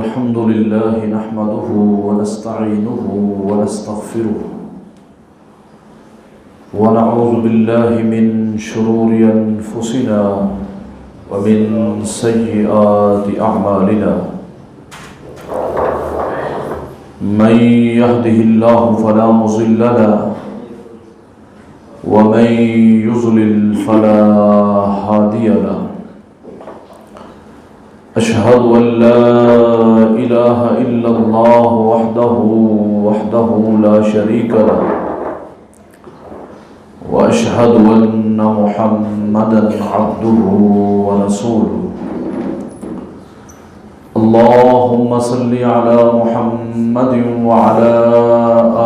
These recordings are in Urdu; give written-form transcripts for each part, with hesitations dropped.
الحمد لله نحمده ونستعينه ونستغفره ونعوذ بالله من شرور أنفسنا ومن سيئات أعمالنا من يهده الله فلا مضل له ومن يضلل فلا هادي له أشهد أن لا إله إلا الله وحده لا شريك له وأشهد أن محمدا عبده ورسوله اللهم صل على محمد وعلى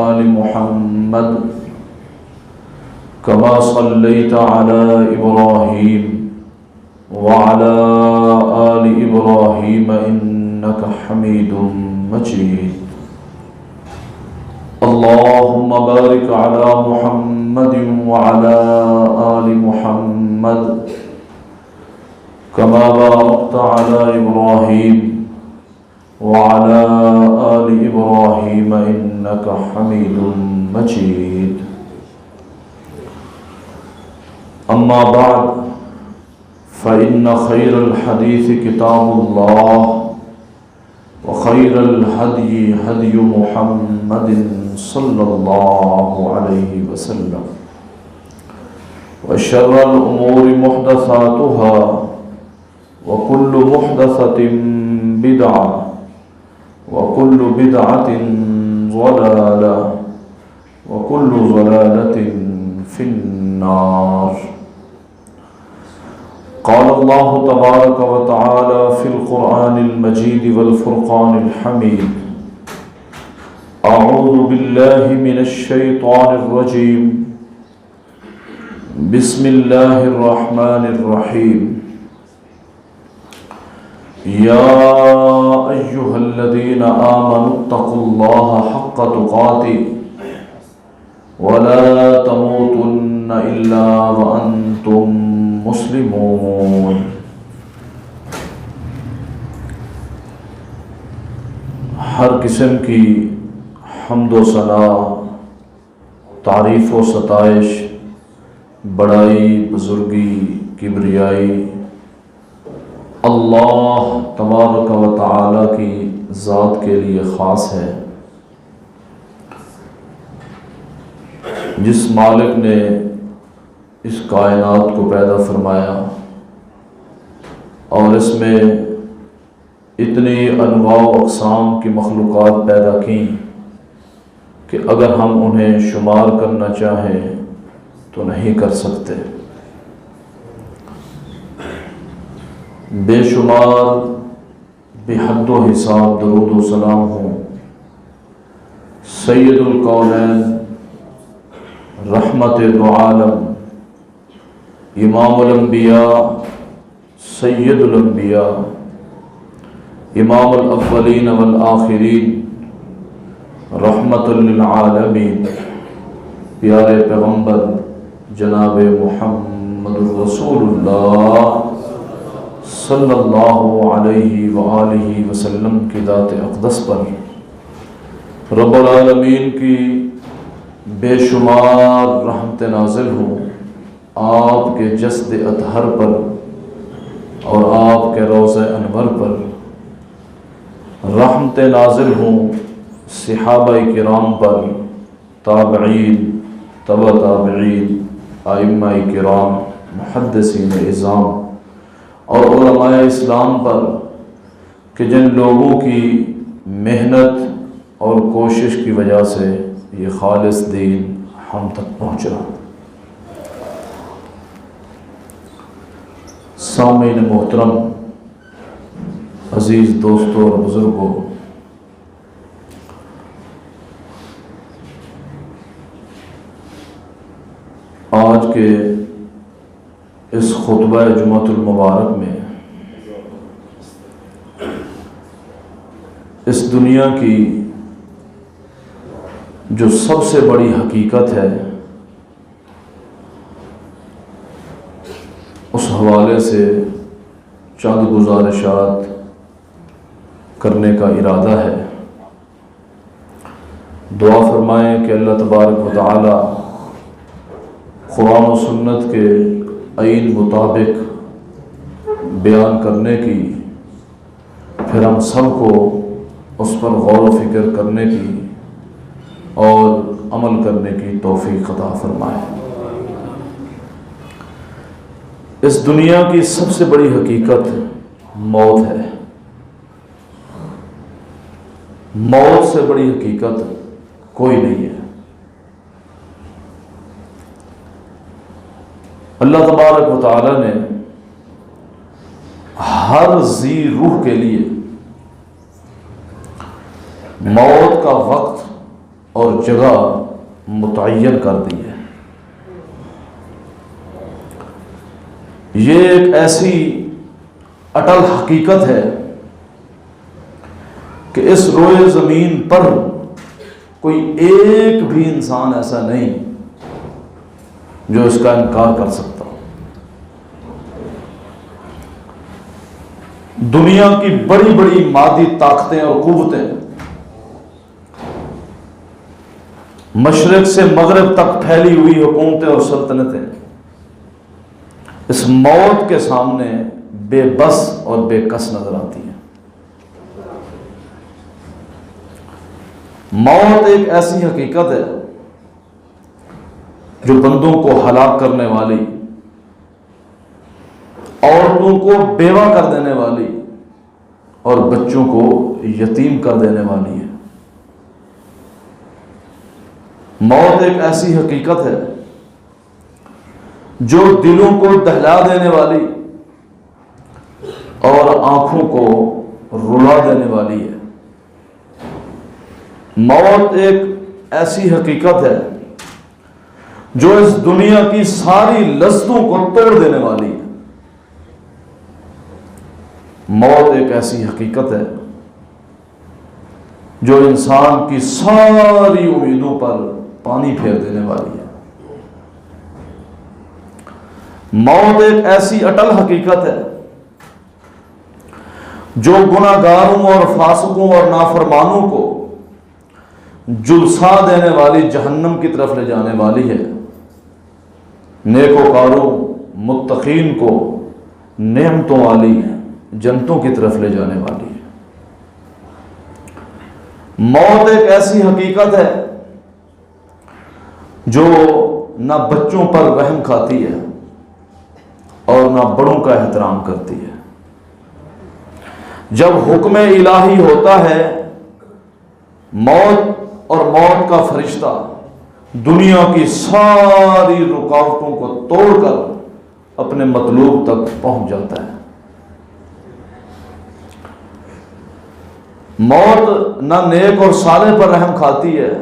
آل محمد كما صليت على إبراهيم وعلى آل إبراهيم إنك حميد مجيد اللهم بارك على محمد وعلى آل محمد كما باركت على إبراهيم وعلى آل إبراهيم إنك حميد مجيد أما بعد فإن خير الحديث كتاب الله وخير الهدي هدي محمد صلى الله عليه وسلم وشر الأمور محدثاتها وكل محدثة بدعة وكل بدعة ضلالة وكل ضلالة في النار قال الله تبارك وتعالى في القرآن المجيد والفرقان الحميد أعوذ بالله من الشيطان الرجيم بسم الله الرحمن الرحيم يا أيها الذين آمنوا اتقوا الله حق تقاته ولا تموتن إلا وأنتم مسلمون ہر قسم کی حمد و ثنا، تعریف و ستائش، بڑائی، بزرگی، کبریائی اللہ تبارک و تعالی کی ذات کے لیے خاص ہے، جس مالک نے اس کائنات کو پیدا فرمایا اور اس میں اتنی انواع و اقسام کی مخلوقات پیدا کیں کہ اگر ہم انہیں شمار کرنا چاہیں تو نہیں کر سکتے۔ بے شمار بے حد و حساب درود و سلام ہوں سید الکونین، رحمت دو عالم، امام الانبیاء، سید الانبیاء، امام الاولین والآخرین، رحمت للعالمین، پیارے پیغمبر جناب محمد رسول اللہ صلی اللہ علیہ وآلہ وسلم کی ذات اقدس پر رب العالمین کی بے شمار رحمت نازل ہوں آپ کے جسد اطہر پر اور آپ کے روضہ انور پر، رحمت نازل ہوں صحابہ کرام پر، تابعین، تبع تابعین، ائمہ کرام، محدثین اعظام اور علماء اسلام پر کہ جن لوگوں کی محنت اور کوشش کی وجہ سے یہ خالص دین ہم تک پہنچا۔ سامعین محترم، عزیز دوستوں اور بزرگوں، آج کے اس خطبہ جمعۃ المبارک میں اس دنیا کی جو سب سے بڑی حقیقت ہے اس حوالے سے چند گزارشات کرنے کا ارادہ ہے۔ دعا فرمائیں کہ اللہ تبارک و تعالی قرآن و سنت کے عین مطابق بیان کرنے کی، پھر ہم سب کو اس پر غور و فکر کرنے کی اور عمل کرنے کی توفیق عطا فرمائے۔ اس دنیا کی سب سے بڑی حقیقت موت ہے۔ موت سے بڑی حقیقت کوئی نہیں ہے۔ اللہ تبارک و تعالی نے ہر ذی روح کے لیے موت کا وقت اور جگہ متعین کر دی ہے۔ یہ ایک ایسی اٹل حقیقت ہے کہ اس روئے زمین پر کوئی ایک بھی انسان ایسا نہیں جو اس کا انکار کر سکتا ہو۔ دنیا کی بڑی بڑی مادی طاقتیں اور قوتیں مشرق سے مغرب تک پھیلی ہوئی حکومتیں اور سلطنتیں اس موت کے سامنے بے بس اور بے کس نظر آتی ہیں۔ موت ایک ایسی حقیقت ہے جو بندوں کو ہلاک کرنے والی، عورتوں کو بیوہ کر دینے والی اور بچوں کو یتیم کر دینے والی ہے۔ موت ایک ایسی حقیقت ہے جو دلوں کو دہلا دینے والی اور آنکھوں کو رلا دینے والی ہے۔ موت ایک ایسی حقیقت ہے جو اس دنیا کی ساری لذتوں کو توڑ دینے والی ہے۔ موت ایک ایسی حقیقت ہے جو انسان کی ساری امیدوں پر پانی پھیر دینے والی ہے۔ موت ایک ایسی اٹل حقیقت ہے جو گناہگاروں اور فاسقوں اور نافرمانوں کو جلسا دینے والی جہنم کی طرف لے جانے والی ہے، نیکوکاروں متقین کو نعمتوں والی جنتوں کی طرف لے جانے والی ہے۔ موت ایک ایسی حقیقت ہے جو نہ بچوں پر رحم کھاتی ہے اور نہ بڑوں کا احترام کرتی ہے۔ جب حکم الہی ہوتا ہے، موت اور موت کا فرشتہ دنیا کی ساری رکاوٹوں کو توڑ کر اپنے مطلوب تک پہنچ جاتا ہے۔ موت نہ نیک اور صالح پر رحم کھاتی ہے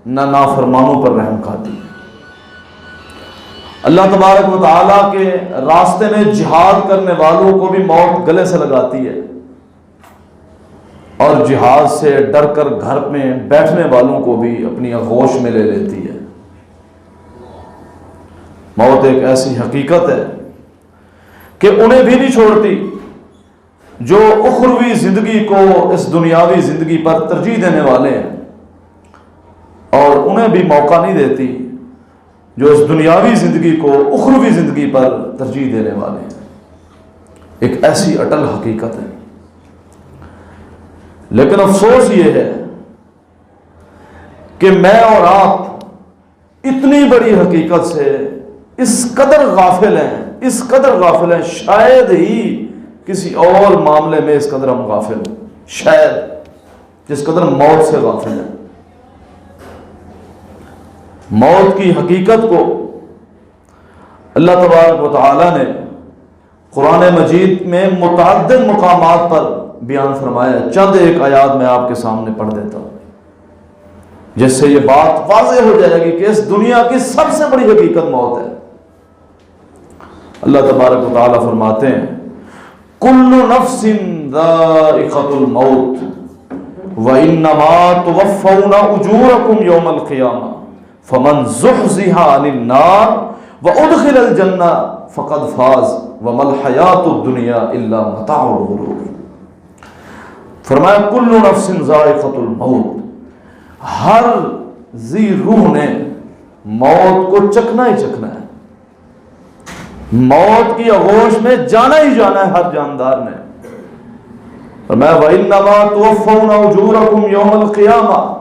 نہ نافرمانوں پر رحم کھاتی ہے۔ اللہ تبارک و تعالیٰ کے راستے میں جہاد کرنے والوں کو بھی موت گلے سے لگاتی ہے اور جہاد سے ڈر کر گھر میں بیٹھنے والوں کو بھی اپنی آغوش میں لے لیتی ہے۔ موت ایک ایسی حقیقت ہے کہ انہیں بھی نہیں چھوڑتی جو اخروی زندگی کو اس دنیاوی زندگی پر ترجیح دینے والے ہیں، اور انہیں بھی موقع نہیں دیتی جو اس دنیاوی زندگی کو اخروی زندگی پر ترجیح دینے والے ہیں۔ ایک ایسی اٹل حقیقت ہے۔ لیکن افسوس یہ ہے کہ میں اور آپ اتنی بڑی حقیقت سے اس قدر غافل ہیں، شاید ہی کسی اور معاملے میں اس قدر ہم غافل ہیں، شاید جس قدر موت سے غافل ہیں۔ موت کی حقیقت کو اللہ تبارک و تعالی نے قرآن مجید میں متعدد مقامات پر بیان فرمایا۔ چند ایک آیات میں آپ کے سامنے پڑھ دیتا ہوں جس سے یہ بات واضح ہو جائے گی کہ اس دنیا کی سب سے بڑی حقیقت موت ہے۔ اللہ تبارک و تعالی فرماتے ہیں کل نفس ذائقۃ الموت وانما توفون اجورکم یوم القیامہ فمن زحزح عن النار وادخل الجنہ فقد فاز وما الحیاۃ الدنیا الا متاع الغرور۔ فرمایا کل نفس ذائقۃ الموت، ہر ذی روح نے موت کو چکھنا ہی چکھنا ہے، موت کی آغوش میں جانا ہی جانا ہے ہر جاندار نے۔ فرمایا وَإِنَّمَا تُوَفَّوْنَ أُجُورَكُمْ يَوْمَ الْقِيَامَةِ،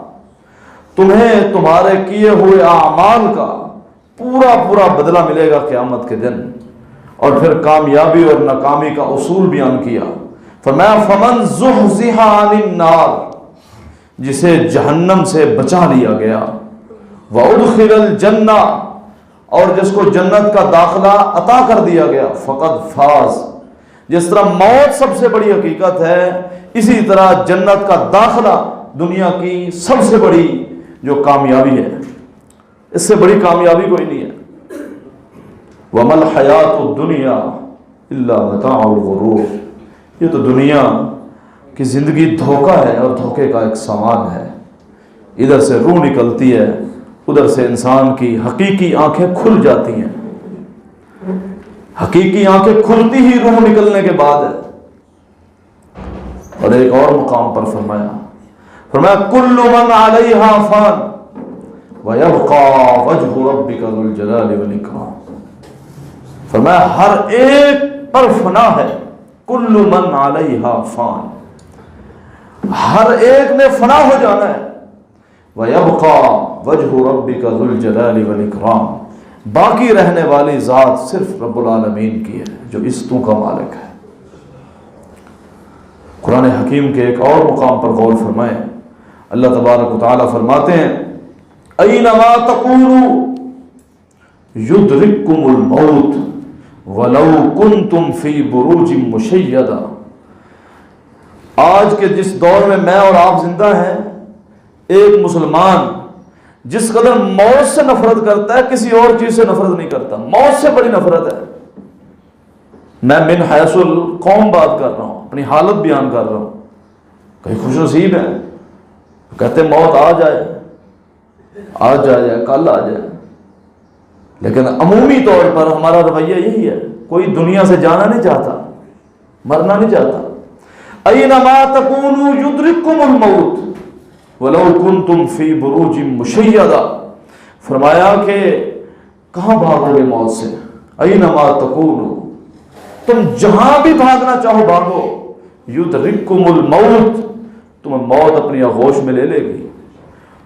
تمہیں تمہارے کیے ہوئے اعمال کا پورا پورا بدلہ ملے گا قیامت کے دن۔ اور پھر کامیابی اور ناکامی کا اصول بیان کیا۔ فرمایا فَمَنْ زُحْزِحَ عَنِ النَّارِ، جسے جہنم سے بچا لیا گیا، وَأُدْخِلَ الْجَنَّةَ، اور جس کو جنت کا داخلہ عطا کر دیا گیا، فَقَدْ فَازَ۔ جس طرح موت سب سے بڑی حقیقت ہے، اسی طرح جنت کا داخلہ دنیا کی سب سے بڑی جو کامیابی ہے، اس سے بڑی کامیابی کوئی نہیں ہے۔ وَمَا الْحَيَاةُ الدُّنْيَا إِلَّا مَتَاعُ الْغُرُورِ، یہ تو دنیا کی زندگی دھوکہ ہے اور دھوکے کا ایک سامان ہے۔ ادھر سے روح نکلتی ہے، ادھر سے انسان کی حقیقی آنکھیں کھل جاتی ہیں۔ حقیقی آنکھیں کھلتی ہی روح نکلنے کے بعد ہے۔ اور ایک اور مقام پر فرمایا کل من علیہا فان وَيَبْقَى وَجْهُ رَبِّكَ ذُو الْجَلَالِ وَالْإِكْرَامِ، فرمایا ہر ایک پر فنا ہے، کل من علیہا فان، ہر ایک نے فنا ہو جانا ہے، وَيَبْقَى وَجْهُ رَبِّكَ ذُو الْجَلَالِ وَالْإِكْرَامِ، باقی رہنے والی ذات صرف رب العالمین کی ہے جو استو کا مالک ہے۔ قرآن حکیم کے ایک اور مقام پر غور فرمائیں، اللہ تبارک و تعالیٰ فرماتے ہیں اینما تکونوا یدرککم الموت ولو کنتم فی بروج مشیدہ۔ آج کے جس دور میں اور آپ زندہ ہیں، ایک مسلمان جس قدر موت سے نفرت کرتا ہے کسی اور چیز سے نفرت نہیں کرتا، موت سے بڑی نفرت ہے۔ میں من حیث القوم بات کر رہا ہوں، اپنی حالت بیان کر رہا ہوں۔ کئی خوش نصیب ہیں کہتے موت آ جائے، آج جائے کل آ جائے، لیکن عمومی طور پر ہمارا رویہ یہی ہے، کوئی دنیا سے جانا نہیں چاہتا، مرنا نہیں چاہتا۔ اینما تکونوا یدرککم الموت وَلَوْ كُنْتُمْ فِي بُرُوجٍ مُشَيَّدَةٍ، فرمایا کہ کہاں بھاگو گے موت سے، اَيْنَمَا تَكُونُوا، تم جہاں بھی بھاگنا چاہو بھاگو، يُدْرِكْكُمُ الْمَوْتِ، تمہیں موت اپنی آغوش میں لے لے گی۔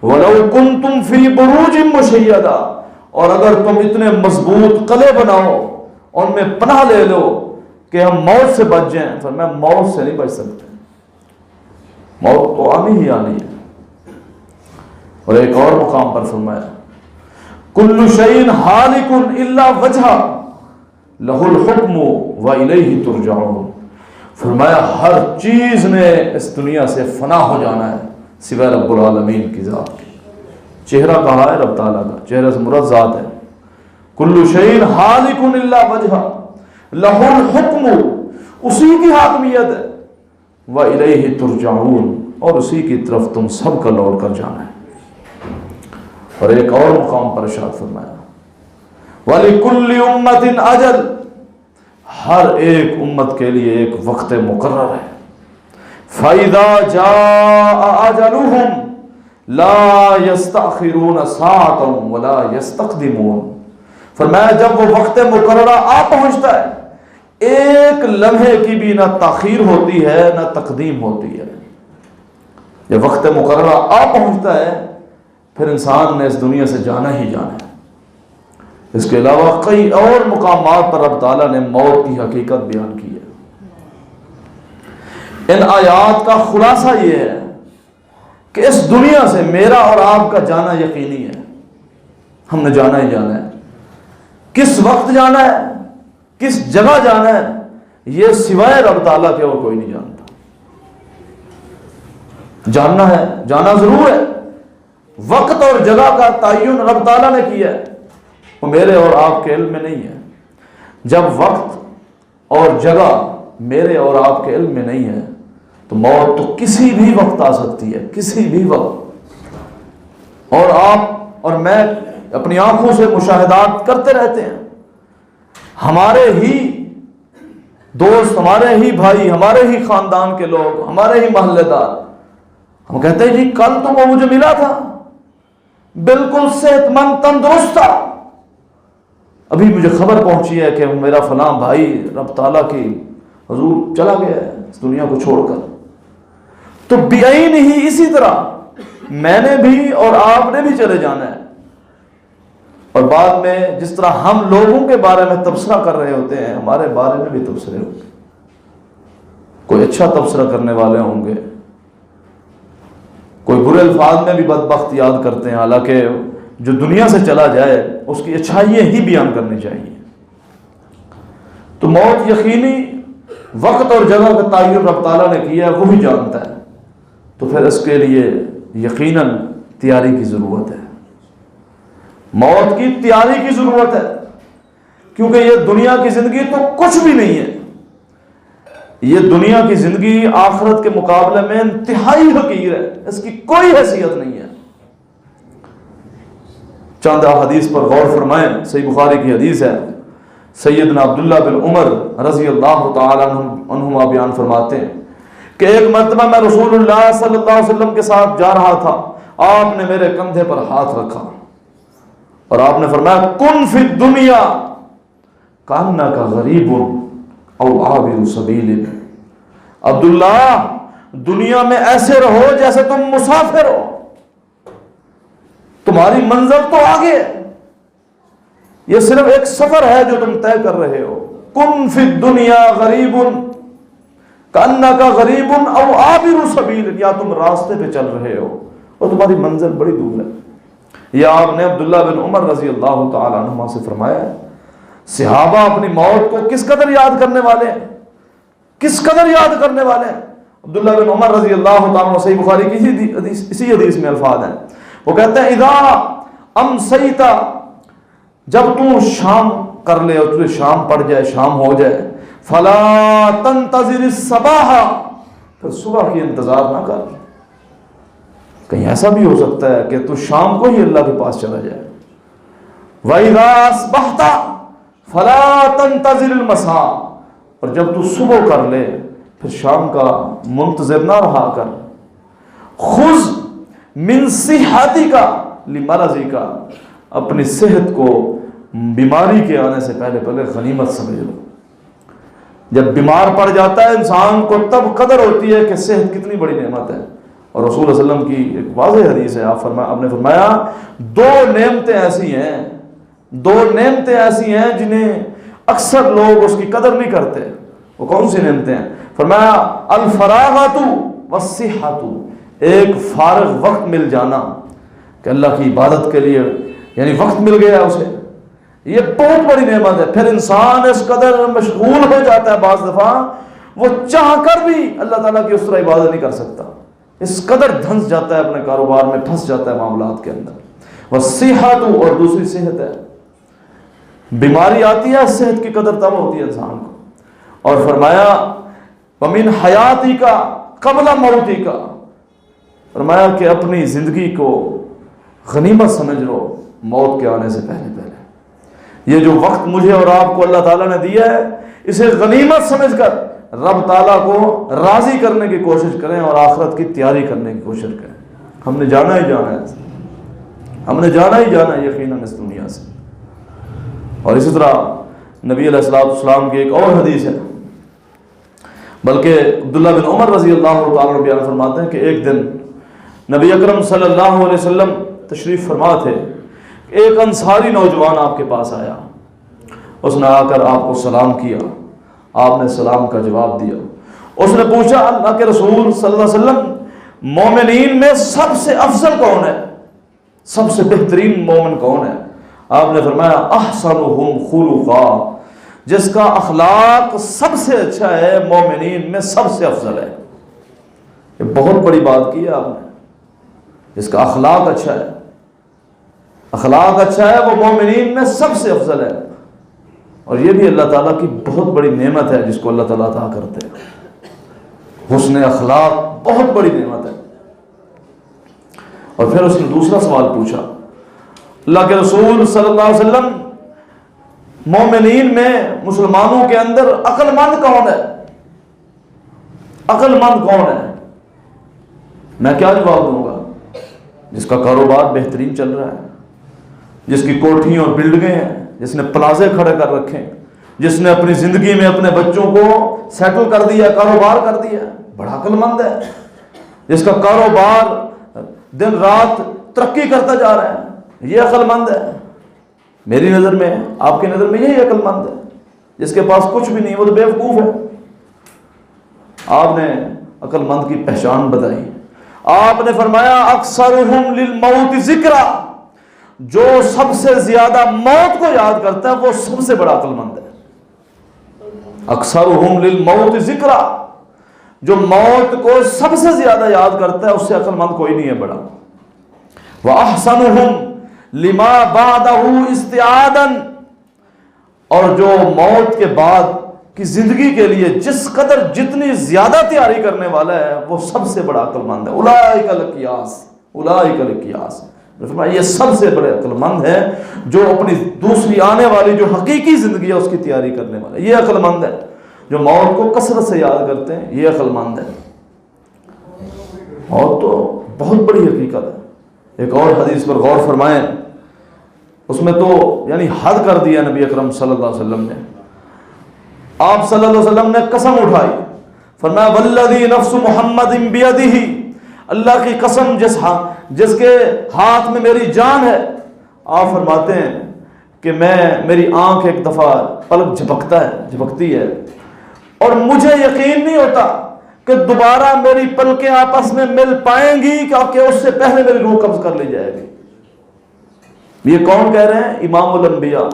وَلَوْ كُنْتُمْ فِي بُرُوجٍ مُشَيَّدَةٍ، اور اگر تم اتنے مضبوط قلعے بناؤ، ان میں پناہ لے لو کہ ہم موت سے بچ جائیں، فرمایا موت سے نہیں بچ سکتے، موت تو آنی ہی آنی ہے۔ اور ایک اور مقام پر فرمایا کل شیء ہالک الا وجہہ لہ الحکم والیہ ترجعون، فرمایا ہر چیز نے اس دنیا سے فنا ہو جانا ہے سوائے رب العالمین کی ذات کی۔ چہرہ کہاں ہے؟ رب تعالیٰ کا، چہرہ سے مراد ذات ہے۔ کل شیء ہالک الا وجہہ لہ الحکم، اسی کی حاکمیت ہے، والیہ ترجعون، اور اسی کی طرف تم سب کا لوٹ کر جانا ہے۔ اور ایک اور مقام پر ارشاد فرمایا وَلِكُلِّ أُمَّةٍ أَجَلٌ، ہر ایک امت کے لیے ایک وقت مقرر ہے۔ فَإِذَا جَاءَ أَجَلُهُمْ لَا يَسْتَأْخِرُونَ سَاعَةً وَلَا يَسْتَقْدِمُونَ، فرمایا جب وہ وقت مقررہ آ پہنچتا ہے، ایک لمحے کی بھی نہ تاخیر ہوتی ہے نہ تقدیم ہوتی ہے۔ جب وقت مقررہ آ پہنچتا ہے پھر انسان نے اس دنیا سے جانا ہی جانا ہے۔ اس کے علاوہ کئی اور مقامات پر رب تعالیٰ نے موت کی حقیقت بیان کی ہے۔ ان آیات کا خلاصہ یہ ہے کہ اس دنیا سے میرا اور آپ کا جانا یقینی ہے، ہم نے جانا ہی جانا ہے۔ کس وقت جانا ہے، کس جگہ جانا ہے، یہ سوائے رب تعالیٰ کے اور کوئی نہیں جانتا۔ جاننا ہے، جانا ضرور ہے، وقت اور جگہ کا تعین رب تعالیٰ نے کیا ہے، وہ میرے اور آپ کے علم میں نہیں ہے۔ جب وقت اور جگہ میرے اور آپ کے علم میں نہیں ہے تو موت تو کسی بھی وقت آ سکتی ہے، کسی بھی وقت۔ اور آپ اور میں اپنی آنکھوں سے مشاہدات کرتے رہتے ہیں، ہمارے ہی دوست ہمارے ہی بھائی، ہمارے ہی خاندان کے لوگ، ہمارے ہی محلے دار، ہم کہتے ہیں جی کل تو وہ مجھے ملا تھا، بالکل صحت مند تندرست تھا، ابھی مجھے خبر پہنچی ہے کہ میرا فلاں بھائی رب تعالیٰ کی حضور چلا گیا ہے اس دنیا کو چھوڑ کر۔ تو بعین ہی اسی طرح میں نے بھی اور آپ نے بھی چلے جانا ہے، اور بعد میں جس طرح ہم لوگوں کے بارے میں تبصرہ کر رہے ہوتے ہیں، ہمارے بارے میں بھی تبصرے ہوں گے، کوئی اچھا تبصرہ کرنے والے ہوں گے، کوئی برے الفاظ میں بھی بدبخت یاد کرتے ہیں، حالانکہ جو دنیا سے چلا جائے اس کی اچھائیاں ہی بیان کرنی چاہیے۔ تو موت یقینی وقت اور جگہ کا تعین رب تعالیٰ نے کیا ہے، وہی جانتا ہے، تو پھر اس کے لیے یقیناً تیاری کی ضرورت ہے، موت کی تیاری کی ضرورت ہے، کیونکہ یہ دنیا کی زندگی تو کچھ بھی نہیں ہے، یہ دنیا کی زندگی آخرت کے مقابلے میں انتہائی حقیر ہے، اس کی کوئی حیثیت نہیں ہے۔ چند حدیث پر غور فرمائیں، صحیح بخاری کی حدیث ہے، سیدنا عبداللہ بن عمر رضی اللہ تعالیٰ عنہما بیان فرماتے ہیں کہ ایک مرتبہ میں رسول اللہ صلی اللہ علیہ وسلم کے ساتھ جا رہا تھا، آپ نے میرے کندھے پر ہاتھ رکھا اور آپ نے فرمایا کن فی الدنیا کانک غریب او عابر سبیل، عبداللہ دنیا میں ایسے رہو جیسے تم مسافر ہو، تمہاری منزل تو آگے ہے، یہ صرف ایک سفر ہے جو تم طے کر رہے ہو۔ کن فی الدنیا غریب کانک غریب او عابر سبیل، یا تم راستے پہ چل رہے ہو اور تمہاری منزل بڑی دور ہے۔ یہ آپ نے عبداللہ بن عمر رضی اللہ تعالی عنہما سے فرمایا ہے۔ صحابہ اپنی موت کو کس قدر یاد کرنے والے ہیں، کس قدر یاد کرنے والے ہیں۔ عبداللہ بن عمر رضی اللہ تعالی عنہ، صحیح بخاری کی اسی حدیث میں الفاظ ہیں، وہ کہتے ہیں اذا امسیت، جب تو شام کر لے اور تجھے شام پڑ جائے، شام ہو جائے، فلا تنتظر الصباح، پھر صبح کی انتظار نہ کر، کہیں ایسا بھی ہو سکتا ہے کہ تو شام کو ہی اللہ کے پاس چلا جائے۔ وَإِذَا أَصْبَحْتَ فَلَا تَنْتَظِرِ الْمَسَاءَ، اور جب تو صبح کر لے پھر شام کا منتظر نہ رہا کر۔ خُذْ مِنْ صِحَّتِكَ لِمَرَضِكَ، اپنی صحت کو بیماری کے آنے سے پہلے غنیمت سمجھ لو۔ جب بیمار پڑ جاتا ہے انسان کو تب قدر ہوتی ہے کہ صحت کتنی بڑی نعمت ہے، اور رسول اللہ علیہ وسلم کی ایک واضح حدیث ہے، آپ نے فرمایا دو نعمتیں ایسی ہیں جنہیں اکثر لوگ اس کی قدر نہیں کرتے۔ وہ کون سی نعمتیں ہیں؟ فرمایا الفراغۃ والصحۃ، ایک فارغ وقت مل جانا کہ اللہ کی عبادت کے لیے یعنی وقت مل گیا اسے، یہ بہت بڑی نعمت ہے۔ پھر انسان اس قدر مشغول ہو جاتا ہے بعض دفعہ وہ چاہ کر بھی اللہ تعالیٰ کی اس طرح عبادت نہیں کر سکتا، اس قدر دھنس جاتا ہے اپنے کاروبار میں، پھنس جاتا ہے معاملات کے اندر۔ والصحۃ، اور دوسری صحت ہے، بیماری آتی ہے صحت کی قدر تب ہوتی ہے انسان کو۔ اور فرمایا وَمِنْ حَيَاتِكَ قَبْلَ مَوْتِكَ، فرمایا کہ اپنی زندگی کو غنیمت سمجھ لو موت کے آنے سے پہلے۔ یہ جو وقت مجھے اور آپ کو اللہ تعالیٰ نے دیا ہے، اسے غنیمت سمجھ کر رب تعالیٰ کو راضی کرنے کی کوشش کریں اور آخرت کی تیاری کرنے کی کوشش کریں۔ ہم نے جانا ہی جانا ہے یقیناً اس دنیا سے۔ اور اسی طرح نبی علیہ السلام کی ایک اور حدیث ہے، بلکہ عبداللہ بن عمر رضی اللہ تعالیٰ عنہ بیان فرماتے ہیں کہ ایک دن نبی اکرم صلی اللہ علیہ وسلم تشریف فرما تھے، ایک انصاری نوجوان آپ کے پاس آیا، اس نے آ کر آپ کو سلام کیا، آپ نے سلام کا جواب دیا۔ اس نے پوچھا اللہ کے رسول صلی اللہ علیہ وسلم مومنین میں سب سے افضل کون ہے، سب سے بہترین مومن کون ہے؟ آپ نے فرمایا احسنہم خلقا، جس کا اخلاق سب سے اچھا ہے مومنین میں سب سے افضل ہے۔ یہ بہت بڑی بات کی ہے آپ نے، جس کا اخلاق اچھا ہے وہ مومنین میں سب سے افضل ہے۔ اور یہ بھی اللہ تعالیٰ کی بہت بڑی نعمت ہے جس کو اللہ تعالیٰ عطا کرتے ہیں، حسن اخلاق بہت بڑی نعمت ہے۔ اور پھر اس نے دوسرا سوال پوچھا، اللہ کے رسول صلی اللہ علیہ وسلم مومنین میں مسلمانوں کے اندر عقل مند کون ہے؟ عقل مند کون ہے؟ میں کیا جواب دوں گا؟ جس کا کاروبار بہترین چل رہا ہے، جس کی کوٹھیں اور بلڈنگیں ہیں، جس نے پلازے کھڑے کر رکھے ہیں، جس نے اپنی زندگی میں اپنے بچوں کو سیٹل کر دیا، کاروبار کر دیا، بڑا عقل مند ہے۔ جس کا کاروبار دن رات ترقی کرتا جا رہا ہے، یہ عقل مند ہے۔ میری نظر میں، آپ کی نظر میں یہی عقل مند ہے۔ جس کے پاس کچھ بھی نہیں وہ تو بیوقوف ہے۔ آپ نے عقل مند کی پہچان بتائی، آپ نے فرمایا اکثرہم للموت ذکرا، جو سب سے زیادہ موت کو یاد کرتا ہے وہ سب سے بڑا عقل مند ہے۔ اکثرہم للموت ذکرا، جو موت کو سب سے زیادہ یاد کرتا ہے اس سے عقل مند کوئی نہیں ہے بڑا۔ وَأَحْسَنُهُمْ لِمَا بَعْدَهُ اسْتِعَادًا، اور جو موت کے بعد کی زندگی کے لیے جس قدر جتنی زیادہ تیاری کرنے والا ہے وہ سب سے بڑا عقل مند ہے۔ اولئک الاقیاس، اولئک الاقیاس، یہ سب سے بڑے عقل مند ہے جو اپنی دوسری آنے والی جو حقیقی زندگی ہے اس کی تیاری کرنے والا ہے۔ یہ عقل مند ہے جو موت کو کثرت سے یاد کرتے ہیں، یہ عقل مند ہے۔ موت تو بہت بڑی حقیقت ہے۔ ایک اور حدیث پر غور فرمائیں، اس میں تو یعنی حد کر دیا نبی اکرم صلی اللہ علیہ وسلم نے۔ آپ صلی اللہ علیہ وسلم نے قسم اٹھائی، فرمایا والذی نفس محمد بیدہ، اللہ کی قسم جس کے ہاتھ میں میری جان ہے۔ آپ فرماتے ہیں کہ میری آنکھ ایک دفعہ پلک جھپکتی ہے اور مجھے یقین نہیں ہوتا کہ دوبارہ میری پلکیں آپس میں مل پائیں گی کہ اس سے پہلے میری روح قبض کر لی جائے گی۔ یہ کون کہہ رہے ہیں؟ امام الانبیاء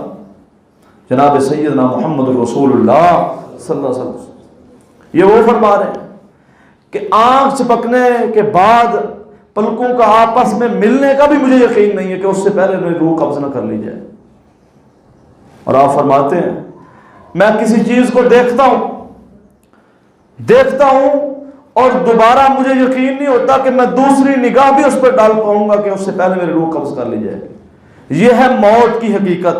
جناب سیدنا محمد رسول اللہ صلی اللہ علیہ وسلم۔ یہ وہ فرما رہے ہیں کہ آنکھ چپکنے کے بعد پلکوں کا آپس میں ملنے کا بھی مجھے یقین نہیں ہے کہ اس سے پہلے میری روح قبض نہ کر لی جائے۔ اور آپ فرماتے ہیں میں کسی چیز کو دیکھتا ہوں اور دوبارہ مجھے یقین نہیں ہوتا کہ میں دوسری نگاہ بھی اس پر ڈال پاؤں گا کہ اس سے پہلے میری روح قبض کر لی جائے گی۔ یہ ہے موت کی حقیقت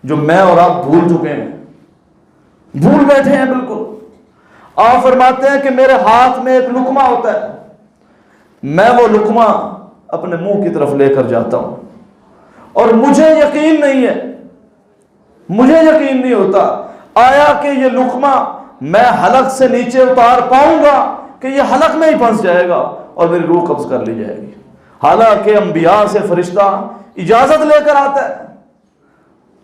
جو میں اور آپ بھول چکے ہیں، بھول بیٹھے ہیں بالکل۔ آپ فرماتے ہیں کہ میرے ہاتھ میں ایک لقمہ ہوتا ہے، میں وہ لقمہ اپنے منہ کی طرف لے کر جاتا ہوں اور مجھے یقین نہیں ہوتا آیا کہ یہ لقمہ میں حلق سے نیچے اتار پاؤں گا کہ یہ حلق میں ہی پھنس جائے گا اور میری روح قبض کر لی جائے گی۔ حالانکہ انبیاء سے فرشتہ اجازت لے کر آتا ہے۔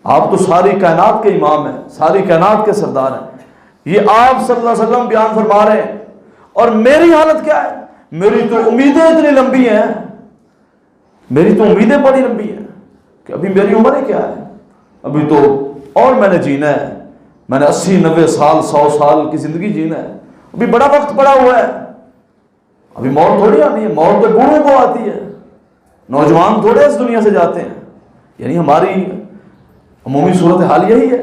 آپ تو ساری کائنات کے امام ہیں، ساری کائنات کے سردار ہیں، یہ آپ صلی اللہ علیہ وسلم بیان فرما رہے ہیں، اور میری حالت کیا ہے؟ میری تو امیدیں اتنی لمبی ہیں، میری تو امیدیں بڑی لمبی ہیں کہ ابھی میری عمر ہی کیا ہے، ابھی تو اور میں نے جینا ہے، میں نے 80-90 سال 100 سال کی زندگی جینا ہے، ابھی بڑا وقت پڑا ہوا ہے، ابھی موت تھوڑی آنی ہے، موت تو بوڑھوں کو آتی ہے، نوجوان تھوڑے اس دنیا سے جاتے ہیں۔ یعنی ہماری عمومی صورتحال یہی ہے۔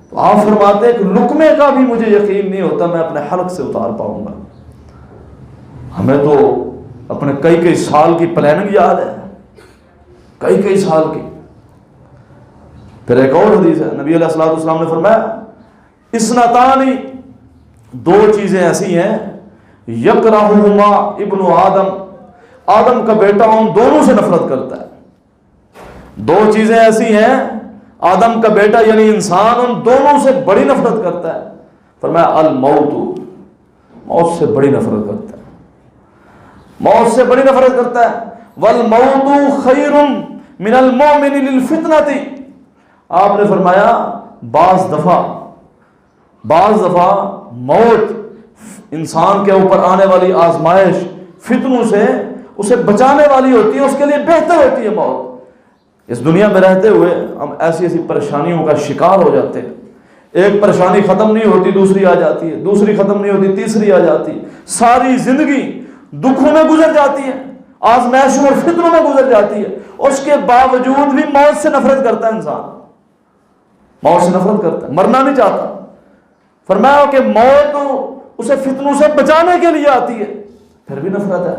تو آپ فرماتے ہیں کہ لقمے کا بھی مجھے یقین نہیں ہوتا میں اپنے حلق سے اتار پاؤں گا۔ ہمیں تو اپنے کئی سال کی پلاننگ یاد ہے، کئی سال کی۔ پھر ایک اور حدیث ہے، نبی علیہ الصلوۃ والسلام نے فرمایا اثنتان، دو چیزیں ایسی ہیں یکرہہما ابن آدم کا بیٹا ان دونوں سے نفرت کرتا ہے۔ دو چیزیں ایسی ہیں آدم کا بیٹا یعنی انسان ان دونوں سے بڑی نفرت کرتا ہے۔ فرمایا الموت، موت سے بڑی نفرت کرتا ہے، موت سے بڑی نفرت کرتا ہے۔ والموت خیر من المؤمن للفتنۃ، آپ نے فرمایا بعض دفعہ موت انسان کے اوپر آنے والی آزمائش فتنوں سے اسے بچانے والی ہوتی ہے، اس کے لیے بہتر ہوتی ہے موت۔ اس دنیا میں رہتے ہوئے ہم ایسی پریشانیوں کا شکار ہو جاتے ہیں، ایک پریشانی ختم نہیں ہوتی دوسری آ جاتی ہے، دوسری ختم نہیں ہوتی تیسری آ جاتی ہے، ساری زندگی دکھوں میں گزر جاتی ہے، آزمائشوں اور فتنوں میں گزر جاتی ہے، اس کے باوجود بھی موت سے نفرت کرتا ہے انسان، موت سے نفرت کرتا ہے، مرنا نہیں چاہتا۔ فرمایا کہ موت اسے فتنوں سے بچانے کے لیے آتی ہے، پھر بھی نفرت ہے۔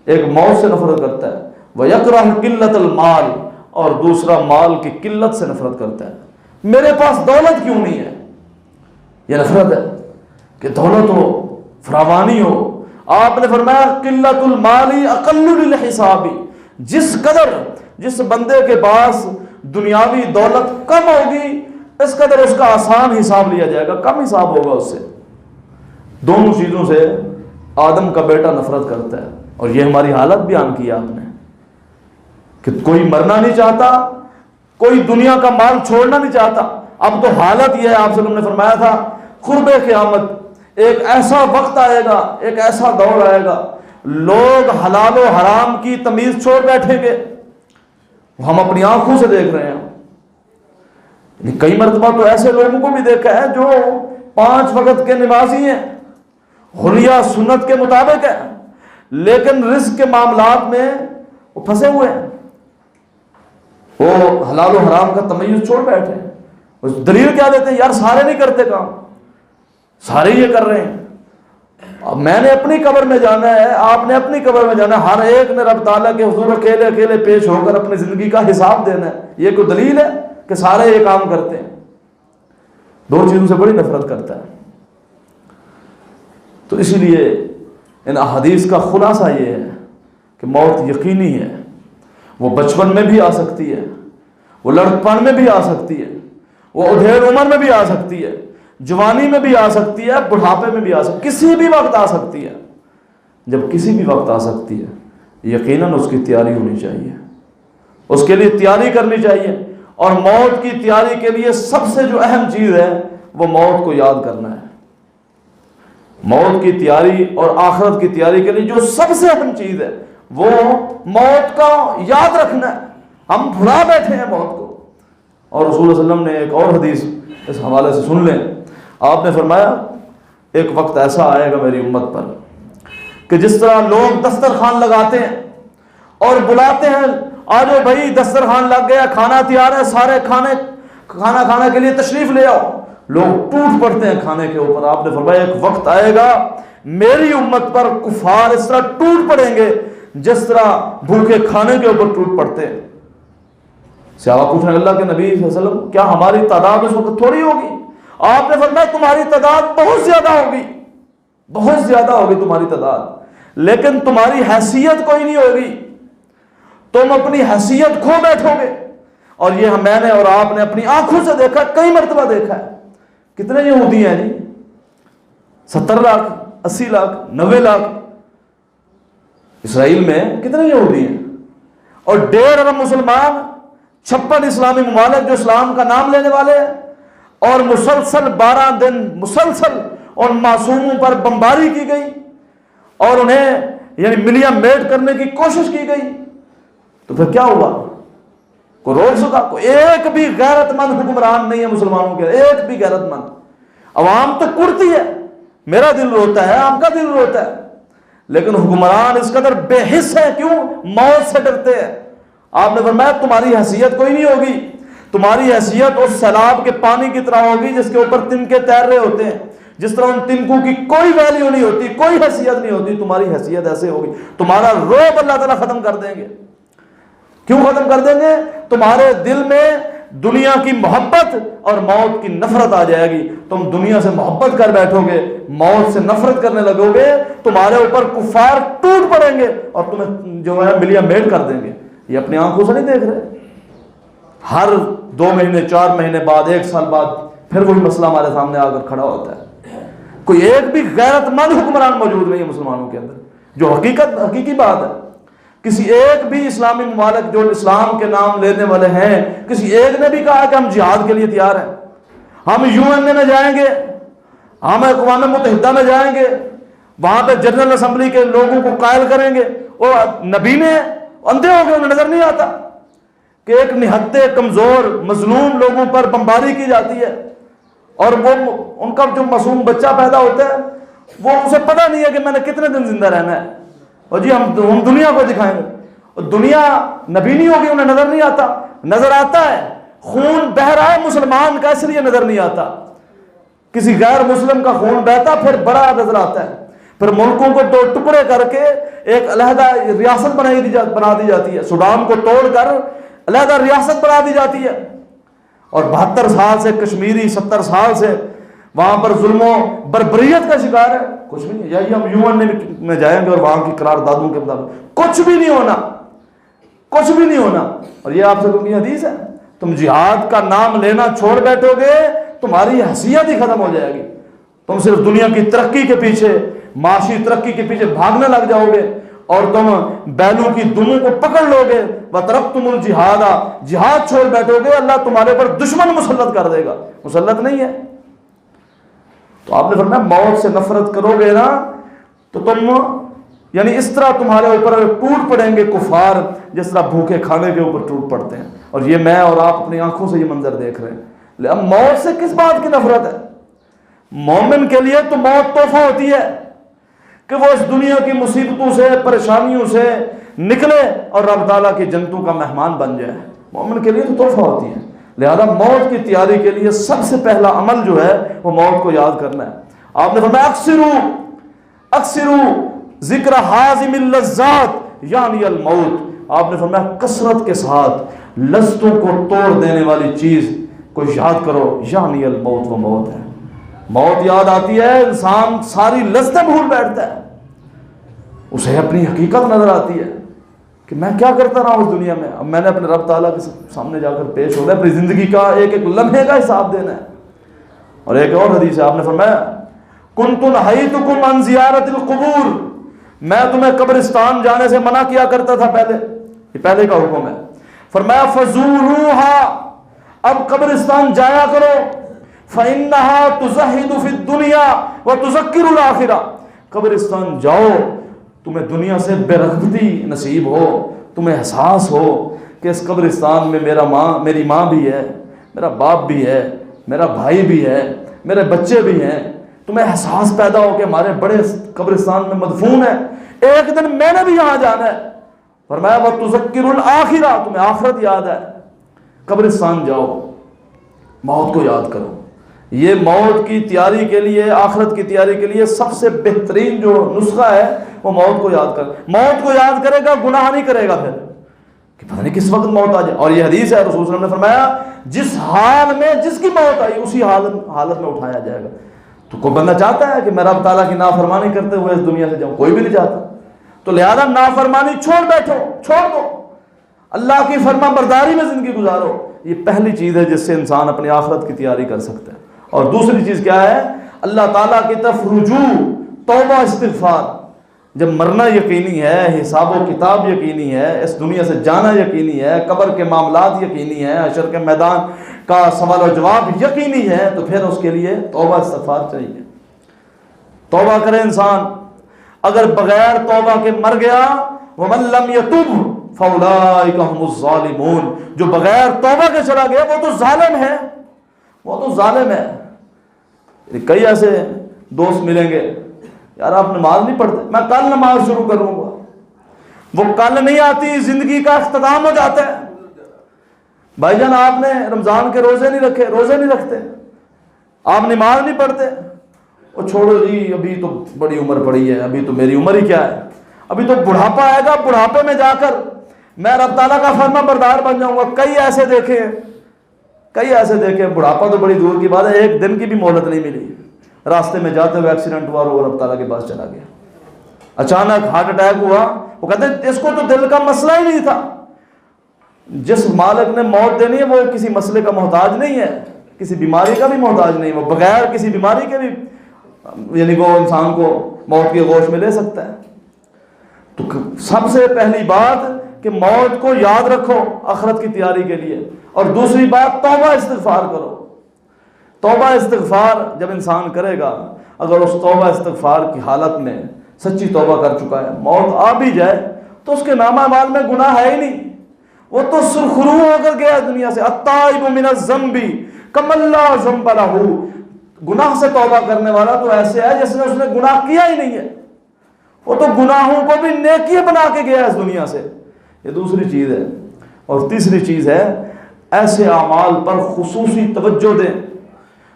ایک موت سے نفرت کرتا ہے، وَيَكْرَهُ قِلَّةَ الْمَالِ، اور دوسرا مال کی قلت سے نفرت کرتا ہے۔ میرے پاس دولت کیوں نہیں ہے؟ یہ نفرت ہے کہ دولت ہو، فراوانی ہو۔ آپ نے فرمایا قلت المال اقل للحساب، جس بندے کے پاس دنیاوی دولت کم ہوگی اس قدر اس کا آسان حساب لیا جائے گا، کم حساب ہوگا اس سے۔ دونوں چیزوں سے آدم کا بیٹا نفرت کرتا ہے، اور یہ ہماری حالت بیان کی آپ نے کہ کوئی مرنا نہیں چاہتا، کوئی دنیا کا مال چھوڑنا نہیں چاہتا۔ اب تو حالت یہ ہے، آپ صلی اللہ علیہ وسلم نے فرمایا تھا قرب قیامت ایک ایسا وقت آئے گا، ایک ایسا دور آئے گا، لوگ حلال و حرام کی تمیز چھوڑ بیٹھیں گے۔ ہم اپنی آنکھوں سے دیکھ رہے ہیں، کئی مرتبہ تو ایسے لوگوں کو بھی دیکھا ہے جو 5 وقت کے نمازی ہیں، حلیہ سنت کے مطابق ہے، لیکن رزق کے معاملات میں وہ پھنسے ہوئے ہیں، وہ حلال و حرام کا تمیز چھوڑ بیٹھے ہیں۔ دلیل کیا دیتے ہیں؟ یار سارے نہیں کرتے کام، سارے یہ کر رہے ہیں۔ اب میں نے اپنی قبر میں جانا ہے، آپ نے اپنی قبر میں جانا ہے، ہر ایک نے رب تعالیٰ کے حضور اکیلے اکیلے پیش ہو کر اپنی زندگی کا حساب دینا ہے۔ یہ کوئی دلیل ہے کہ سارے یہ کام کرتے ہیں؟ دو چیزوں سے بڑی نفرت کرتا ہے۔ تو اسی لیے ان احادیث کا خلاصہ یہ ہے کہ موت یقینی ہے، وہ بچپن میں بھی آ سکتی ہے، وہ لڑکپن میں بھی آ سکتی ہے، وہ ادھیڑ عمر میں بھی آ سکتی ہے، جوانی میں بھی آ سکتی ہے، بڑھاپے میں بھی آ سکتی ہے، کسی بھی وقت آ سکتی ہے۔ جب کسی بھی وقت آ سکتی ہے یقیناً اس کی تیاری ہونی چاہیے، اس کے لیے تیاری کرنی چاہیے، اور موت کی تیاری کے لیے سب سے جو اہم چیز ہے وہ موت کو یاد کرنا ہے۔ موت کی تیاری اور آخرت کی تیاری کے لیے جو سب سے اہم چیز ہے وہ موت کا یاد رکھنا ہے۔ ہم بھلا بیٹھے ہیں موت کو۔ اور رسول اللہ علیہ وسلم نے ایک اور حدیث اس حوالے سے سن لیں، آپ نے فرمایا ایک وقت ایسا آئے گا میری امت پر کہ جس طرح لوگ دسترخوان لگاتے ہیں اور بلاتے ہیں آجو بھائی دسترخوان لگ گیا، کھانا تیار ہے، سارے کھانا کھانے کے لیے تشریف لے آؤ، لوگ ٹوٹ پڑتے ہیں کھانے کے اوپر۔ آپ نے فرمایا ایک وقت آئے گا میری امت پر کفار اس طرح ٹوٹ پڑیں گے جس طرح بھوکے کھانے کے اوپر ٹوٹ پڑتے ہیں۔ صحابہ پوچھیں اللہ کے نبی صلی اللہ علیہ وسلم کیا ہماری تعداد اس وقت تھوڑی ہوگی؟ آپ نے فرمایا تمہاری تعداد بہت زیادہ ہوگی، بہت زیادہ ہوگی تمہاری تعداد، لیکن تمہاری حیثیت کوئی نہیں ہوگی، تم اپنی حیثیت کھو بیٹھو گے۔ اور یہ میں نے اور آپ نے اپنی آنکھوں سے دیکھا، کئی مرتبہ دیکھا ہے۔ کتنے یہودی ہیں جی؟ 70 لاکھ، 80 لاکھ، 90 لاکھ۔ اسرائیل میں کتنے یہودی ہیں؟ اور 1.5 ارب مسلمان، 56 اسلامی ممالک جو اسلام کا نام لینے والے ہیں، اور مسلسل 12 دن مسلسل ان معصوموں پر بمباری کی گئی اور انہیں یعنی ملیا میٹ کرنے کی کوشش کی گئی۔ تو پھر کیا ہوا؟ کوئی روک سکا؟ کوئی ایک بھی غیرت مند حکمران نہیں ہے مسلمانوں کے، ایک بھی غیرت مند۔ عوام تو کرتی ہے، میرا دل روتا ہے، آپ کا دل روتا ہے، لیکن حکمران اس قدر بے حس ہے، کیوں؟ موت سے ڈرتے ہیں۔ آپ نے فرمایا تمہاری حیثیت کوئی نہیں ہوگی، تمہاری حیثیت اس سیلاب کے پانی کی طرح ہوگی جس کے اوپر تنکے تیر رہے ہوتے ہیں، جس طرح ان تنکوں کی کوئی ویلیو نہیں ہوتی، کوئی حیثیت نہیں ہوتی، تمہاری حیثیت ایسے ہوگی۔ تمہارا روب اللہ تعالیٰ ختم کر دیں گے۔ کیوں ختم کر دیں گے؟ تمہارے دل میں دنیا کی محبت اور موت کی نفرت آ جائے گی، تم دنیا سے محبت کر بیٹھو گے، موت سے نفرت کرنے لگو گے، تمہارے اوپر کفار ٹوٹ پڑیں گے اور تمہیں جو ہے ملیا میٹ کر دیں گے۔ یہ اپنی آنکھوں سے نہیں دیکھ رہے؟ ہر 2 مہینے 4 مہینے بعد 1 سال بعد پھر وہی مسئلہ ہمارے سامنے آ کر کھڑا ہوتا ہے۔ کوئی ایک بھی غیرت مند حکمران موجود نہیں ہے مسلمانوں کے اندر، جو حقیقی بات ہے۔ کسی ایک بھی اسلامی ممالک جو اسلام کے نام لینے والے ہیں، کسی ایک نے بھی کہا کہ ہم جہاد کے لیے تیار ہیں، ہم UN میں جائیں گے، ہم اقوام متحدہ میں جائیں گے، وہاں پہ جنرل اسمبلی کے لوگوں کو قائل کریں گے؟ وہ نبی نے اندھے ہو گئے، انہیں نظر نہیں آتا کہ ایک نہتے کمزور مظلوم لوگوں پر بمباری کی جاتی ہے، اور وہ ان کا جو معصوم بچہ پیدا ہوتا ہے وہ اسے پتہ نہیں ہے کہ میں نے کتنے دن زندہ رہنا ہے، اور جی ہم دنیا کو دکھائیں گے۔ اور دنیا نبی نہیں ہوگی، انہیں نظر نہیں آتا؟ نظر آتا ہے، خون بہ رہا ہے مسلمان کا، اس لیے نظر نہیں آتا۔ کسی غیر مسلم کا خون بہتا پھر بڑا نظر آتا ہے، پھر ملکوں کو 2 ٹکڑے کر کے ایک علیحدہ ریاست بنا دی جاتی ہے، سوڈان کو توڑ کر علیحدہ ریاست بنا دی جاتی ہے، اور 72 سال سے کشمیری 70 سال سے وہاں پر ظلم و بربریت کا شکار ہے، کچھ بھی نہیں. یا ہم UN میں جائیں گے اور وہاں کی قراردادوں کے مطابق کچھ بھی نہیں ہونا، کچھ بھی نہیں ہونا. اور یہ آپ سے کوئی حدیث ہے؟ تم جہاد کا نام لینا چھوڑ بیٹھو گے، تمہاری حیثیت ہی ختم ہو جائے گی. تم صرف دنیا کی ترقی کے پیچھے، معاشی ترقی کے پیچھے بھاگنے لگ جاؤ گے اور تم بیلوں کی دموں کو پکڑ لو گے. وَتَرَكْتُمُ الْجِهَادَ، جہاد چھوڑ بیٹھو گے، اللہ تمہارے پر دشمن مسلط کر دے گا. مسلط نہیں ہے. تو آپ نے فرمایا موت سے نفرت کرو گے نا تو تم یعنی اس طرح تمہارے اوپر ٹوٹ پڑیں گے کفار جس طرح بھوکے کھانے کے اوپر ٹوٹ پڑتے ہیں. اور یہ میں اور آپ اپنی آنکھوں سے یہ منظر دیکھ رہے ہیں. اب موت سے کس بات کی نفرت ہے؟ مومن کے لیے تو موت تحفہ ہوتی ہے کہ وہ اس دنیا کی مصیبتوں سے، پریشانیوں سے نکلے اور رب تعالیٰ کی جنتوں کا مہمان بن جائے. مومن کے لیے تو تحفہ ہوتی ہے. لہذا موت کی تیاری کے لیے سب سے پہلا عمل جو ہے وہ موت کو یاد کرنا ہے. آپ نے فرمایا اکثرو ذکر حازم اللذات یعنی الموت. آپ نے فرمایا کثرت کے ساتھ لذتوں کو توڑ دینے والی چیز کو یاد کرو، یعنی الموت، وہ موت ہے. موت یاد آتی ہے، انسان ساری لذتیں بھول بیٹھتا ہے، اسے اپنی حقیقت نظر آتی ہے کہ میں کیا کرتا رہا ہوں اس دنیا میں. اب میں نے اپنے رب تعالیٰ کے سامنے جا کر پیش ہونا ہے، اپنی زندگی کا ایک ایک لمحے کا حساب دینا ہے. اور ایک اور حدیث ہے، آپ نے فرمایا کنت نہیتکم عن زیارت القبور، میں تمہیں قبرستان جانے سے منع کیا کرتا تھا پہلے، یہ پہلے کا حکم ہے. فرمایا فزوروها، اب قبرستان جایا کرو، فإنها تزہد فی الدنیا وتذکر الآخرہ. قبرستان جاؤ، تمہیں دنیا سے بے رغبتی نصیب ہو، تمہیں احساس ہو کہ اس قبرستان میں میری ماں بھی ہے، میرا باپ بھی ہے، میرا بھائی بھی ہے، میرے بچے بھی ہیں. تمہیں احساس پیدا ہو کہ ہمارے بڑے قبرستان میں مدفون ہیں، ایک دن میں نے بھی یہاں جانا ہے. فرمایا وتذکر الآخرہ، تمہیں آخرت یاد ہے. قبرستان جاؤ، موت کو یاد کرو. یہ موت کی تیاری کے لیے، آخرت کی تیاری کے لیے سب سے بہترین جو نسخہ ہے وہ موت کو یاد کر. موت کو یاد کرے گا گناہ نہیں کرے گا پھر کہ پتہ نہیں کس وقت موت آ جائے. اور یہ حدیث ہے، رسول صلی اللہ علیہ وسلم نے فرمایا جس حال میں جس کی موت آئی اسی حالت میں اٹھایا جائے گا. تو کوئی بندہ چاہتا ہے کہ میں رب تعالیٰ کی نافرمانی کرتے ہوئے اس دنیا سے جاؤں؟ کوئی بھی نہیں چاہتا. تو لہذا نافرمانی چھوڑ بیٹھو، چھوڑ دو، اللہ کی فرما برداری میں زندگی گزارو. یہ پہلی چیز ہے جس سے انسان اپنی آخرت کی تیاری کر سکتا ہے. اور دوسری چیز کیا ہے؟ اللہ تعالیٰ کی طرف رجوع، توبہ، استغفار. جب مرنا یقینی ہے، حساب و کتاب یقینی ہے، اس دنیا سے جانا یقینی ہے، قبر کے معاملات یقینی ہے، حشر کے میدان کا سوال و جواب یقینی ہے، تو پھر اس کے لیے توبہ استغفار چاہیے. توبہ کرے انسان. اگر بغیر توبہ کے مر گیا، وَمَن لَّمْ يَتُبْ فَأُولَٰئِكَ هُمُ الظَّالِمُونَ، جو بغیر توبہ کے چلا گیا وہ تو ظالم ہے، وہ تو ظالم ہے. کئی ایسے دوست ملیں گے، یار آپ نماز نہیں پڑھتے، میں کل نماز شروع کروں گا. وہ کل نہیں آتی، زندگی کا اختتام ہو جاتا ہے. بھائی جان آپ نے رمضان کے روزے نہیں رکھے، روزے نہیں رکھتے، آپ نماز نہیں پڑھتے. وہ چھوڑو جی، ابھی تو بڑی عمر پڑی ہے، ابھی تو میری عمر ہی کیا ہے، ابھی تو بڑھاپا آئے گا، بڑھاپے میں جا کر میں رب تعالیٰ کا فرما بردار بن جاؤں گا. کئی ایسے دیکھیں، بڑھاپا تو بڑی دور کی بات ہے، ایک دن کی بھی مہلت نہیں ملی. راستے میں جاتے ہوئے ایکسیڈنٹ ہوا اور رب تعالیٰ کے پاس چلا گیا. اچانک ہارٹ اٹیک ہوا. وہ کہتے ہیں اس کو تو دل کا مسئلہ ہی نہیں تھا. جس مالک نے موت دینی ہے وہ کسی مسئلے کا محتاج نہیں ہے، کسی بیماری کا بھی محتاج نہیں. وہ بغیر کسی بیماری کے بھی یعنی وہ انسان کو موت کی آغوش میں لے سکتا ہے. تو سب سے پہلی بات کہ موت کو یاد رکھو آخرت کی تیاری کے لیے. اور دوسری بات توبہ استغفار کرو. توبہ استغفار جب انسان کرے گا، اگر اس توبہ استغفار کی حالت میں سچی توبہ کر چکا ہے، موت آ بھی جائے تو اس کے نامہ اعمال میں گناہ ہے ہی نہیں. وہ تو سرخرو ہو کر گیا دنیا سے. التائب من الذنب کمن لا ذنب لہ، گناہ سے توبہ کرنے والا تو ایسے ہے جس نے اس نے گناہ کیا ہی نہیں ہے. وہ تو گناہوں کو بھی نیکی بنا کے گیا اس دنیا سے. یہ دوسری چیز ہے. اور تیسری چیز ہے ایسے اعمال پر خصوصی توجہ دیں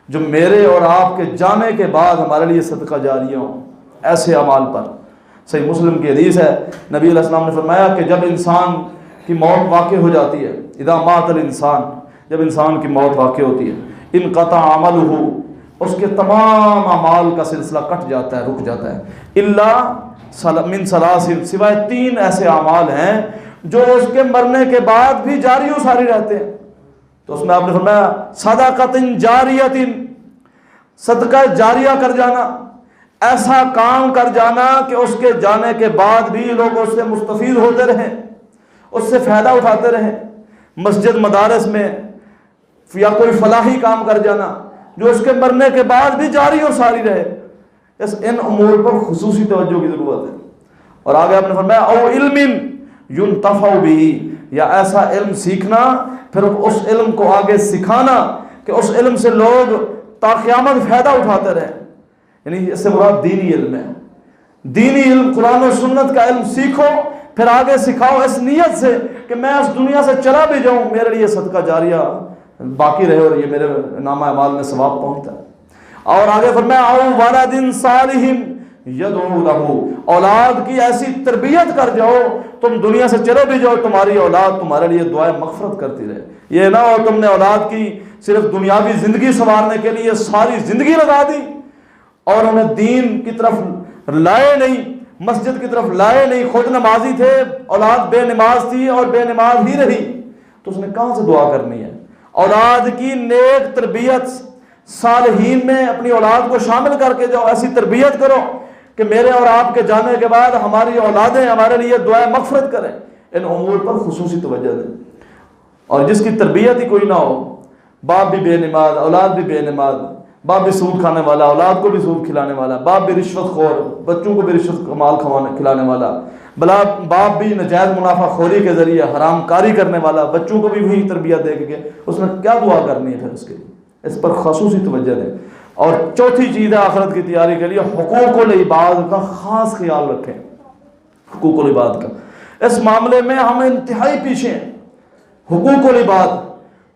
جو میرے اور آپ کے جانے کے بعد ہمارے لیے صدقہ جاریہ ہوں. ایسے اعمال پر صحیح مسلم کی حدیث ہے، نبی علیہ السلام نے فرمایا کہ جب انسان کی موت واقع ہو جاتی ہے، اذا مات الانسان، جب انسان کی موت واقع ہوتی ہے، انقطع عملہ، اس کے تمام اعمال کا سلسلہ کٹ جاتا ہے، رک جاتا ہے، الا من سلاسل، سوائے 3 ایسے اعمال ہیں جو اس کے مرنے کے بعد بھی جاری و ساری رہتے ہیں۔ تو اس میں آپ نے فرمایا صدقۃ جاریۃ، صدقہ جاریہ کر جانا، ایسا کام کر جانا کہ اس کے جانے کے بعد بھی لوگ اس سے مستفید ہوتے رہیں، اس سے فائدہ اٹھاتے رہیں، مسجد مدارس میں، یا کوئی فلاحی کام کر جانا جو اس کے مرنے کے بعد بھی جاری اور ساری رہے۔ ان امور پر خصوصی توجہ کی ضرورت ہے۔ اور آگے آپ نے فرمایا او علم ينتفع به، یا ایسا علم سیکھنا پھر اس علم کو آگے سکھانا کہ اس علم سے لوگ تا قیامت فائدہ اٹھاتے رہیں، یعنی اس سے مراد دینی علم ہے۔ دینی علم، قرآن و سنت کا علم سیکھو، پھر آگے سکھاؤ اس نیت سے کہ میں اس دنیا سے چلا بھی جاؤں، میرے لیے صدقہ جاریہ باقی رہے اور یہ میرے نامہ اعمال میں ثواب پہنچتا ہے۔ اور آگے فرمایا او ولد صالح یدعو لہ، اولاد کی ایسی تربیت کر جاؤ، تم دنیا سے چلے بھی جاؤ، تمہاری اولاد تمہارے لیے دعائیں مغفرت کرتی رہے۔ یہ نہ ہو تم نے اولاد کی صرف دنیاوی زندگی سنوارنے کے لیے ساری زندگی لگا دی اور انہیں دین کی طرف لائے نہیں، مسجد کی طرف لائے نہیں، خود نمازی تھے، اولاد بے نماز تھی اور بے نماز ہی رہی، تو اس نے کہاں سے دعا کرنی ہے؟ اولاد کی نیک تربیت، صالحین میں اپنی اولاد کو شامل کر کے جاؤ، ایسی تربیت کرو کہ میرے اور آپ کے جانے کے بعد ہماری اولادیں ہمارے لیے دعائیں مغفرت کریں۔ ان امور پر خصوصی توجہ دیں۔ اور جس کی تربیت ہی کوئی نہ ہو، باپ بھی بے نماز، اولاد بھی بے نماز، باپ بھی سود کھانے والا، اولاد کو بھی سود کھلانے والا، باپ بھی رشوت خور، بچوں کو بھی رشوت کا مال کھلانے والا، باپ بھی نجائز منافع خوری کے ذریعے حرام کاری کرنے والا، بچوں کو بھی وہی تربیت دے کے اس میں کیا دعا کرنی ہے پھر اس کے لیے؟ اس پر خصوصی توجہ دیں۔ اور چوتھی چیز ہے آخرت کی تیاری کے لیے حقوق العباد کا خاص خیال رکھیں۔ حقوق العباد کا اس معاملے میں ہم انتہائی پیچھے ہیں۔ حقوق العباد،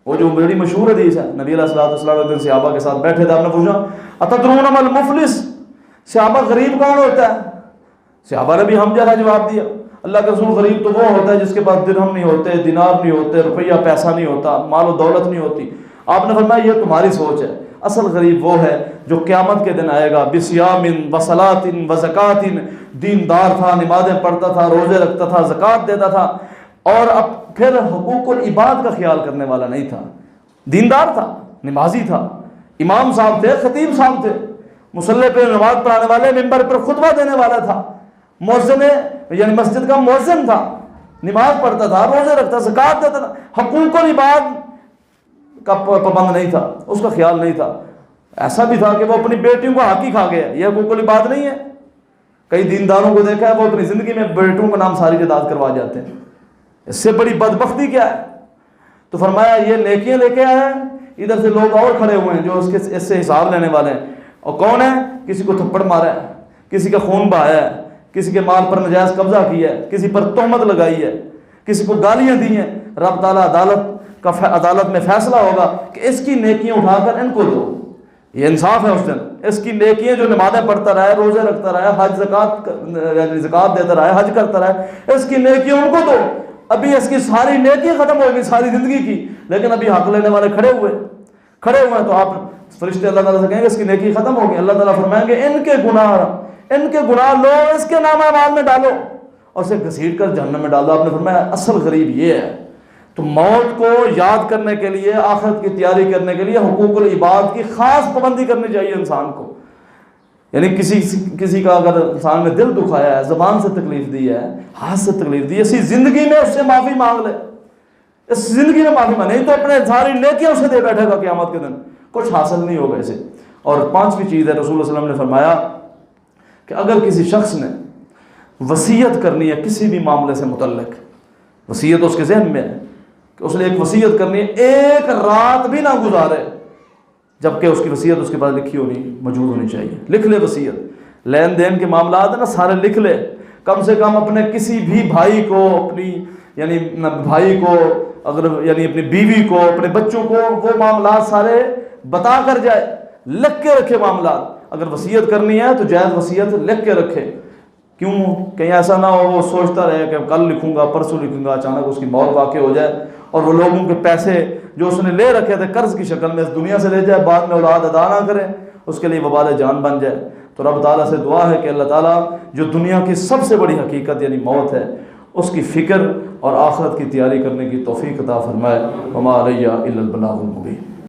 وہ جو بڑی مشہور حدیث ہے، نبی علیہ الصلوۃ والسلام ایک دن صحابہ کے ساتھ بیٹھے تھے، آپ نے پوچھا اتدرون ما المفلس، صحابہ غریب کون ہوتا ہے؟ صحابہ نے بھی ہم جیسا جواب دیا، اللہ کے رسول غریب تو وہ ہوتا ہے جس کے پاس درہم نہیں ہوتے، دینار نہیں ہوتے، روپیہ پیسہ نہیں ہوتا، مال و دولت نہیں ہوتی۔ آپ نے فرمایا یہ تمہاری سوچ ہے، اصل غریب وہ ہے جو قیامت کے دن آئے گا بصیام وصلاۃ وزکات، دیندار تھا، نمازیں پڑھتا تھا، روزے رکھتا تھا، زکوٰۃ دیتا تھا، اور اب پھر حقوق العباد کا خیال کرنے والا نہیں تھا، دیندار تھا، نمازی تھا، امام صاحب تھے، خطیب صاحب تھے، مصلی پہ نماز پڑھانے والے، ممبر پر خطبہ دینے والا تھا، مؤذن یعنی مسجد کا مؤذن تھا، نماز پڑھتا تھا، روزے رکھتا، زکوٰۃ دیتا تھا، حقوق العباد کا پابند نہیں تھا، اس کا خیال نہیں تھا۔ ایسا بھی تھا کہ وہ اپنی بیٹیوں کو حق ہی کھا گیا، یہ حقوق العباد نہیں ہے۔ کئی دینداروں کو دیکھا ہے وہ اپنی زندگی میں بیٹوں کا نام ساری جائیداد کروا جاتے ہیں، اس سے بڑی بدبختی کیا ہے؟ تو فرمایا یہ نیکیاں لے کے آیا ہے، ادھر سے لوگ اور کھڑے ہوئے ہیں جو اس سے حساب لینے والے ہیں، اور کون ہے؟ کسی کو تھپڑ مارا ہے، کسی کا خون بہایا ہے، کسی کے مال پر نجائز قبضہ کیا ہے، کسی پر تہمت لگائی ہے، کسی کو گالیاں دی ہیں۔ رب تعالیٰ عدالت میں فیصلہ ہوگا کہ اس کی نیکیاں اٹھا کر ان کو دو، یہ انصاف ہے اس دن۔ اس کی نیکیاں جو نمازیں پڑھتا رہا ہے، روزے رکھتا رہا ہے، حج زکوٰۃ دیتا رہا ہے، حج کرتا رہا ہے، اس کی نیکیاں ان کو دو۔ ابھی اس کی ساری نیکیاں ختم ہو گئی ساری زندگی کی، لیکن ابھی حق لینے والے کھڑے ہوئے ہیں، تو آپ فرشتے اللہ تعالیٰ سے کہیں گے اس کی نیکی ختم ہوگی، اللہ تعالیٰ فرمائیں گے ان کے گناہ لو، اس کے نام اعمال میں ڈالو اور اسے گھسیٹ کر جہنم میں ڈال دو۔ آپ نے فرمایا اصل غریب یہ ہے۔ تو موت کو یاد کرنے کے لیے، آخرت کی تیاری کرنے کے لیے حقوق العباد کی خاص پابندی کرنی چاہیے انسان کو۔ یعنی کسی کا اگر انسان نے دل دکھایا ہے، زبان سے تکلیف دی ہے، ہاتھ سے تکلیف دی ہے، اسی زندگی میں اس سے معافی مانگ لے، اس زندگی میں معافی مانگ، نہیں تو اپنے ساری نیکیاں اسے دے بیٹھے گا قیامت کے دن، کچھ حاصل نہیں ہوگا اسے۔ اور پانچویں چیز ہے، رسول اللہ صلی اللہ علیہ وسلم نے فرمایا کہ اگر کسی شخص نے وصیت کرنی ہے کسی بھی معاملے سے متعلق، وصیت اس کے ذہن میں ہے کہ اس نے ایک وصیت کرنی ہے، ایک رات بھی نہ گزارے جبکہ اس کی وصیت اس کے پاس لکھی ہونی موجود ہونی چاہیے۔ لکھ لے وصیت، لین دین کے معاملات ہیں نا سارے لکھ لے، کم سے کم اپنے کسی بھی بھائی کو، اپنی بیوی کو، اپنے بچوں کو وہ معاملات سارے بتا کر جائے، لکھ کے رکھے معاملات۔ اگر وصیت کرنی ہے تو جائز وصیت لکھ کے رکھے، کیوں؟ کہیں ایسا نہ ہو وہ سوچتا رہے کہ کل لکھوں گا پرسوں لکھوں گا، اچانک اس کی موت واقع ہو جائے اور وہ لوگوں کے پیسے جو اس نے لے رکھے تھے قرض کی شکل میں اس دنیا سے لے جائے، بعد میں اولاد ادا نہ کرے، اس کے لیے وبال جان بن جائے۔ تو رب تعالیٰ سے دعا ہے کہ اللہ تعالیٰ جو دنیا کی سب سے بڑی حقیقت یعنی موت ہے اس کی فکر اور آخرت کی تیاری کرنے کی توفیق عطا فرمائے۔ وما علیہ الا البلاغ المبین۔